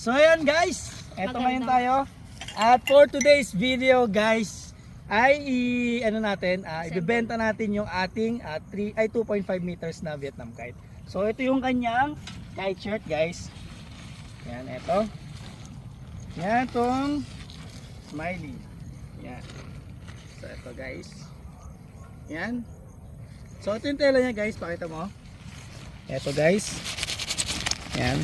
So ayan guys, eto ngayon tayo. At for today's video guys, ay ibebenta natin yung ating 2.5 meters na Vietnam kite. So ito yung kanyang kite shirt guys. Yan, eto. Yan itong smiley. Yan. So ito guys. Yan. So ito yung tela niya guys, pakita mo. Eto guys. Yan.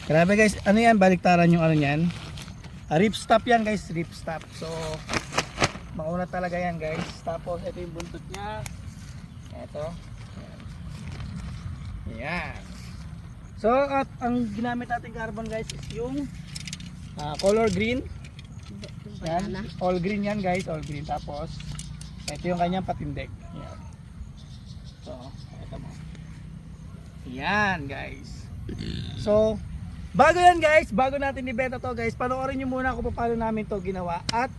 Grabe guys, ano yan, baliktaran yung ano yan. Ripstop yan guys, ripstop. So mauna talaga yan guys. Tapos ito yung buntot niya. Ito. Yan. So at ang ginamit natin carbon guys is yung color green. Yan, all green yan guys, all green. Tapos ito yung kanyang patindig. Yan. So ito mo. Yan guys. So bago yan guys, bago natin ibenta to guys, panoorin nyo muna kung paano namin to ginawa at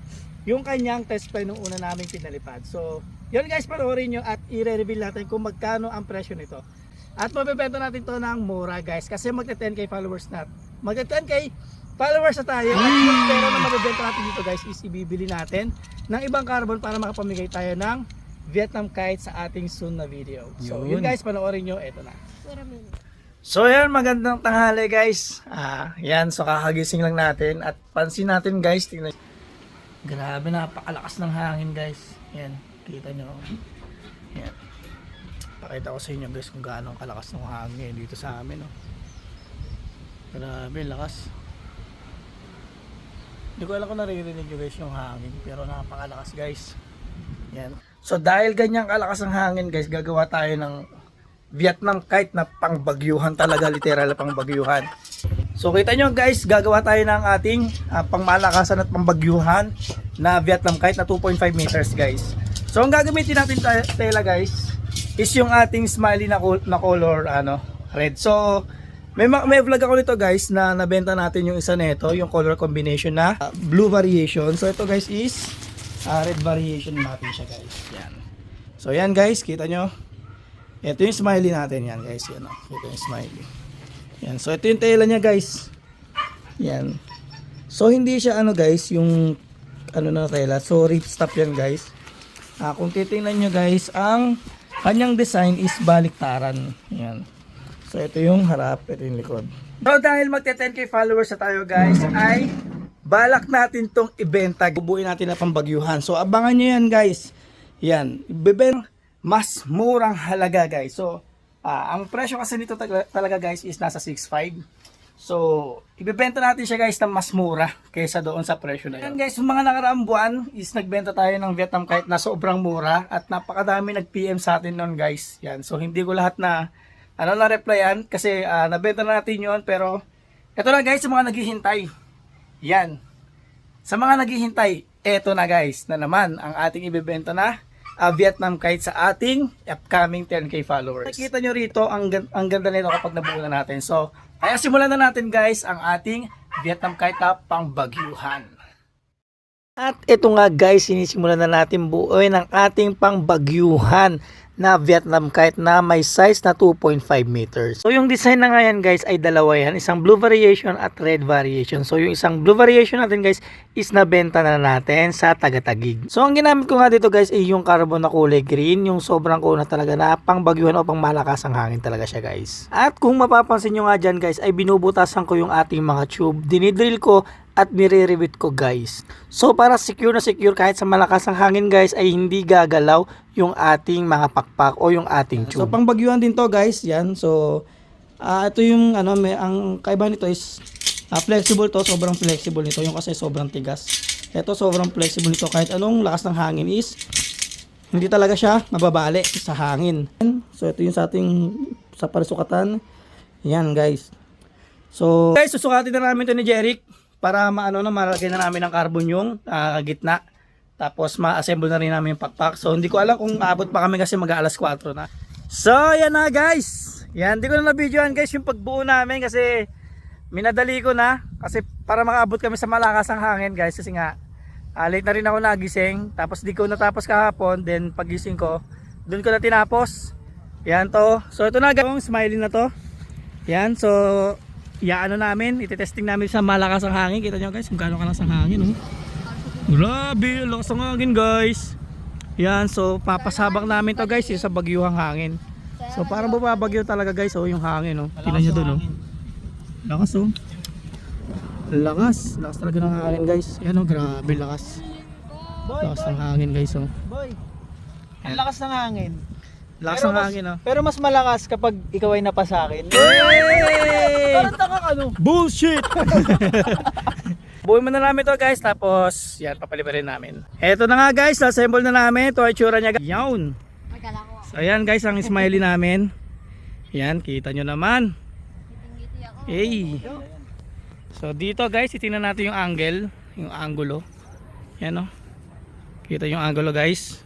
yung kanyang test fly nung una namin pinalipad. So yun guys, panoorin nyo at i-reveal natin kung magkano ang presyo nito. At mabibenta natin to ng mura guys, kasi magta 10k followers na. Magta 10k followers na tayo at yung pera na mabibenta natin dito guys is ibibili natin ng ibang carbon para makapamigay tayo ng Vietnam kite sa ating soon na video. So yun guys, panoorin nyo, eto na. So yan, magandang tanghali guys. Yan, so kakagising lang natin at pansin natin guys, tingnan. Grabe, napakalakas ng hangin guys. Yan, kita nyo. Yan. Pakita ko sa inyo guys kung gaano kalakas ng hangin dito sa amin. Oh. Grabe, lakas. Hindi ko alam kung naririnig nyo guys yung hangin, pero napakalakas guys. Yan. So dahil ganyang kalakas ng hangin guys, gagawa tayo ng Vietnam kite na pangbagyuhan talaga, literal na pangbagyuhan. So kita nyo guys, gagawa tayo ng ating pangmalakasan at pangbagyuhan na Vietnam kite na 2.5 meters guys. So ang gagamitin natin tela guys is yung ating smiley na color red. So may vlog ako nito guys na nabenta natin yung isa nito, yung color combination na blue variation. So ito guys is red variation natin siya guys. Yan. So yan guys, kita nyo. Ito yung smiley natin yan guys. Yan, ito yung smiley. Yan. So ito yung tela niya guys. Yan. So hindi siya guys, yung na tela. So ripstop yan guys. Kung titingnan nyo guys, ang kanyang design is baliktaran. Yan. So ito yung harap, ito yung likod. So dahil magte 10k followers na tayo guys, ay balak natin tong ibenta. Bubuin natin na pambagyuhan. So abangan nyo yan guys. Yan. Ibebenta mas murang halaga guys. So ang presyo kasi nito talaga guys is nasa 6.5. So ibebenta natin siya guys na mas mura kaysa doon sa presyo na yun. Guys, mga nakaraang buwan is nagbenta tayo ng Vietnam kite na sobrang mura at napakadami nag-PM sa atin noon guys. Yan. So hindi ko lahat na na-replyan kasi nabenta na natin yon, pero eto na guys, sa mga naghihintay. Yan. Sa mga naghihintay, eto na guys na naman ang ating ibebenta na Vietnam kite sa ating upcoming 10k followers. Nakikita nyo rito ang ganda nito kapag nabuo na natin. So kaya simulan na natin guys ang ating Vietnam kite na pangbagyuhan. At ito nga guys, sinisimulan na natin buuin ang ating pangbagyuhan na Vietnam kite na may size na 2.5 meters. So yung design na nga yan guys ay dalawa yan. Isang blue variation at red variation. So yung isang blue variation natin guys is nabenta na natin sa Tagatagig. So ang ginamit ko nga dito guys ay yung carbon na kulay green. Yung sobrang kuna talaga na pangbagyuhan o pang malakas ang hangin talaga siya guys. At kung mapapansin nyo nga dyan guys ay binubutasan ko yung ating mga tube. Dinidrill ko at nire-revit ko guys. So para secure na secure kahit sa malakas ang hangin guys ay hindi gagalaw yung ating mga pakpak o yung ating tube. So pangbagyuhan din to guys, yan. So ito yung ang kaiba nito is flexible to, sobrang flexible nito. Yung kasi sobrang tigas. Ito sobrang flexible nito kahit anong lakas ng hangin is hindi talaga siya mababali sa hangin. So ito yung sa ating sa parisukatan. Yan guys. So guys, susukatin na namin to ni Jeric para malagay na namin ng carbon yung gitna. Tapos ma-assemble na rin namin yung pakpak. So hindi ko alam kung aabot pa kami kasi mag-aalas 4 na. So yan na guys. Yan, hindi ko na na-videoan guys yung pagbuo namin kasi minadali ko na. Kasi para makaabot kami sa malakas ang hangin guys. Kasi nga late na rin ako nagising. Tapos di ko natapos kahapon. Then pagising ko, doon ko na tinapos. Yan to. So ito na guys, yung smiley na to. Yan, so iaano namin, itetesting namin sa malakas ang hangin. Kita nyo guys kung gaano kalakas ang hangin, oh. Grabe, lakas ang hangin guys. Yan, so papasabak namin to guys sa bagyuhang hangin. So parang bumabagyo talaga guys, oh, yung hangin, oh. Tingnan nyo doon, oh. Lakas, oh. Lakas talaga ng hangin guys. Yan, oh, grabe lakas. Lakas ng hangin guys, oh. Boy, ang lakas ng hangin. Lakas ng hangin, oh. Pero mas malakas kapag ikaw ay napasakin. Hey! Parang taka ka, no? Bullshit! Buuin mo na namin to guys, tapos yan, papaliparin namin. Eto na nga guys, assemble na namin. Ito ay tsura niya. Yawn! So ayan guys, ang smiley namin. Yan, kita nyo naman. Hey! So dito guys, itingnan natin yung angle, yung angulo. Yan, oh. Kita yung angulo guys.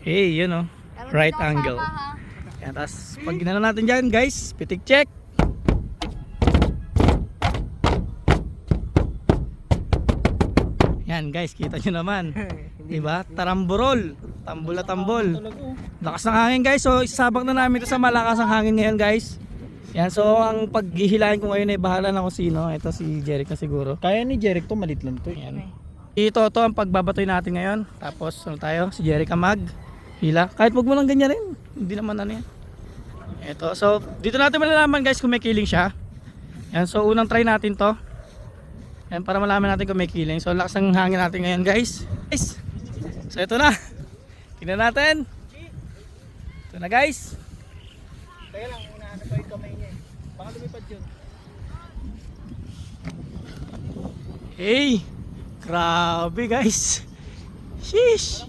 Hey, yun, oh. Right angle. Yan, tapos pag ginano natin dyan guys, pitik check. Yan guys, kita nyo naman. Diba? Taramburol. Tambol na tambol. Lakas ng hangin guys. So isasabak na namin ito sa malakas ang hangin ngayon guys. Yan, so ang paghihilahin ko ngayon ay bahala na kung sino. Ito si Jeric na siguro. Kaya ni Jeric to, malit lang to. Yan. Ito ang pagbabatoy natin ngayon. Tapos ano tayo? Si Jeric ang hila. Kahit wag mo lang ganyan rin. Hindi naman ano yan. Ito. So dito natin malalaman guys kung may killing siya. Yan, so unang try natin to. Yan, para malaman natin kung may killing. So lakas ng hangin natin ngayon guys. So ito na. Tingnan natin. Ito na guys. Kaya lang, unahan na pa yung kamay niya. Baka lumipad yun. Hey. Grabe guys. Sheesh.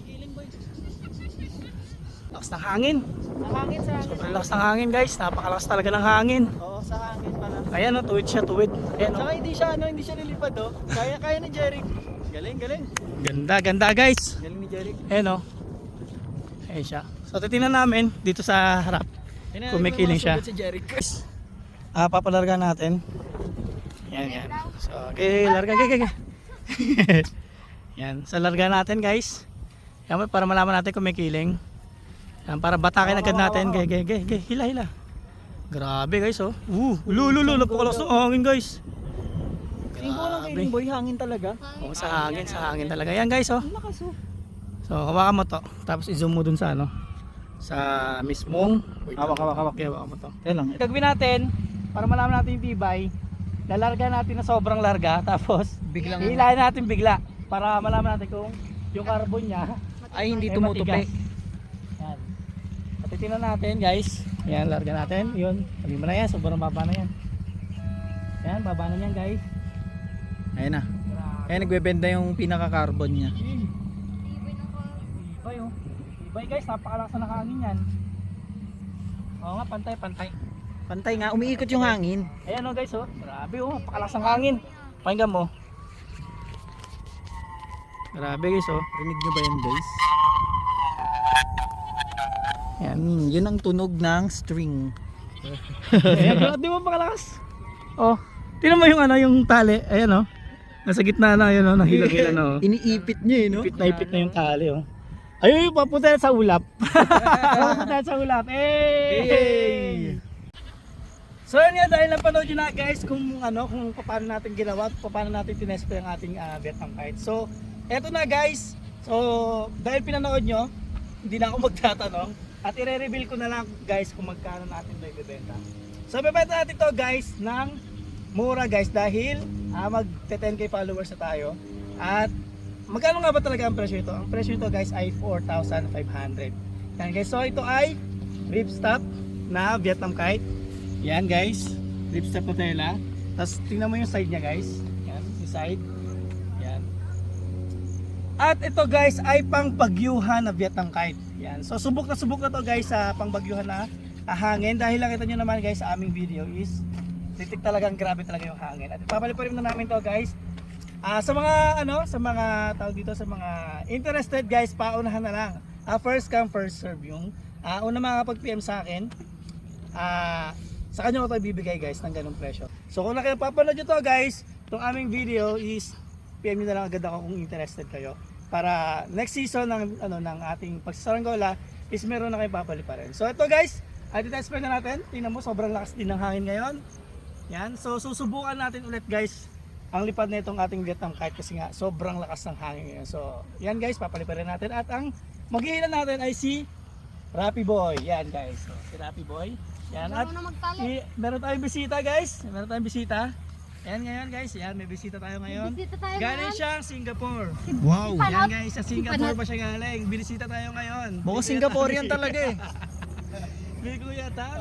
Lakas ng hangin. Ang hangin sa hangin. Sobrang lakas ng hangin guys. Napakalakas talaga ng hangin. Oo, sa hangin pala. Ayan, oh, tuwid siya, tuwid. Ayan, oh. Saka hindi siya lilipad, oh. Kaya ni Jeric. Galing. Ganda guys. Galing ni Jeric. Ayan, oh. Ayan siya. So titingnan namin dito sa harap kung may killing siya. Si Jeric. Papalarga natin. Yan. So, okay, larga, okay. Yan, so larga natin guys. Yan, para malaman natin kung may killing. Yan, para batakin agad natin. Okay, hila. Grabe guys, oh. Lululo, napakalakas ng hangin guys. Tingin ko lang kay Boy, hangin talaga. Oh, sa hangin talaga. Yan guys, oh. Ang lakas, oh. So, hawakan mo to. Tapos i-zoom mo dun sa ano. Sa mismong. Hawak. Okay, hawakan mo to. Kaya lang. Gagawin natin, para malaman natin yung tibay, lalarga natin na sobrang larga. Tapos, Biglang hilahin natin bigla. Para malaman natin kung yung carbon niya ay hindi ay tumutupi. matigas. Yan. At titingnan natin guys. Yan, larga natin. Yun. Sabi mo na yan, sobrang baba na yan. Yan, baba na yan guys. Ayun na. Kaya nagbebenda yung pinaka-carbon niya. Ibay, oh. Ibay guys, napakalakas na hangin yan. Oo nga, pantay. Pantay nga, umiikot yung hangin. Ayan, oh guys, oh. Grabe, oh. Napakalakas ng hangin. Pakinggan mo. Grabe guys, oh. Rinig nyo ba yan, guys? Yan. Yun ang tunog ng string. Ayan, di mo pakalakas. Oh, tingnan mo yung ano, yung tali. Ayan, oh. Nasa gitna na, yun, oh. Nahila-hila na, oh. Iniipit niya, eh, no? Ipit na yung tali, oh. Ayun, papunta yan sa ulap. Papunta yan sa ulap. Hey! So yun nga, dahil napanood nyo na guys kung paano natin ginawa, paano natin tinespe ang ating Vietnam kite. So, eto na guys. So, dahil pinanood nyo, hindi na ako magtatanong. At i-reveal ko na lang guys kung magkano natin ito ibebenta. So, ibebenta natin to guys ng mura guys dahil mag-10k followers na tayo. At magkano nga ba talaga ang presyo ito? Ang presyo ito guys ay 4,500. Yan guys, so ito ay ripstop na Vietnam kite. Yan guys, ripstop na tela. Tapos tingnan mo yung side niya guys. Yan, yung side. Yan. At ito guys ay pang bagyuhan na Vietnam kite. Yan. So subok na to guys sa pang bagyuhan na hangin. Dahil nakita nyo naman guys sa aming video is titik talagang grabe talaga yung hangin. At ipapaliparin na namin to guys. Sa mga tawag dito, sa mga interested guys, paunahan na lang. First come first serve yung una makakapag-PM sa akin. Sa kanya ko ito ibibigay guys ng ganung presyo. So kung nakapapanood nyo to guys, itong aming video is PM nyo na lang agad ako kung interested kayo. Para next season ng ating pagsasaranggola is meron na kayo papaliparin. So ito guys, titest na natin. Tingnan mo, sobrang lakas din ng hangin ngayon. Yan, so susubukan natin ulit guys ang lipad na itong ating Vietnam kite kasi nga sobrang lakas ng hangin ngayon. So yan guys, papaliparin natin at ang maghihilan natin ay si Rapi Boy. Yan guys, so, si Rapi Boy. Yan at meron tayong bisita guys, meron tayong bisita. Yan ngayon guys, yan may bisita tayo ngayon. Galing siyang Singapore. Wow! Yan guys, sa Singapore pa siya galing. Binisita tayo ngayon. Mukhang Singaporean talaga eh. May kuya ta.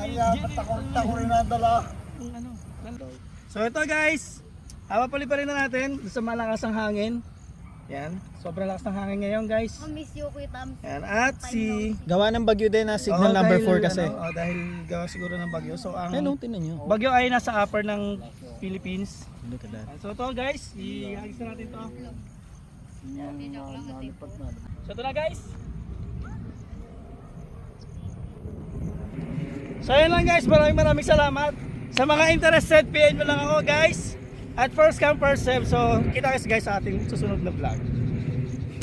Takot rin na dala. Ano? So ito guys, papaliparin na natin sa malakas ng hangin. Yan, sobrang lakas ng hangin ngayon guys. Miss you, Kuya Tam. Yan, at si Gawa ng bagyo din na signal number 4 kasi. dahil gawa siguro ng bagyo. So ang Ano, tinan nyo. bagyo ay nasa upper ng Philippines. Look at that. So ito guys, i-hagis na natin to. So ito na guys. So yun lang guys, maraming salamat. Sa mga interested, PM nyo lang ako guys. At first come first serve. So kita guys sa ating susunod na vlog.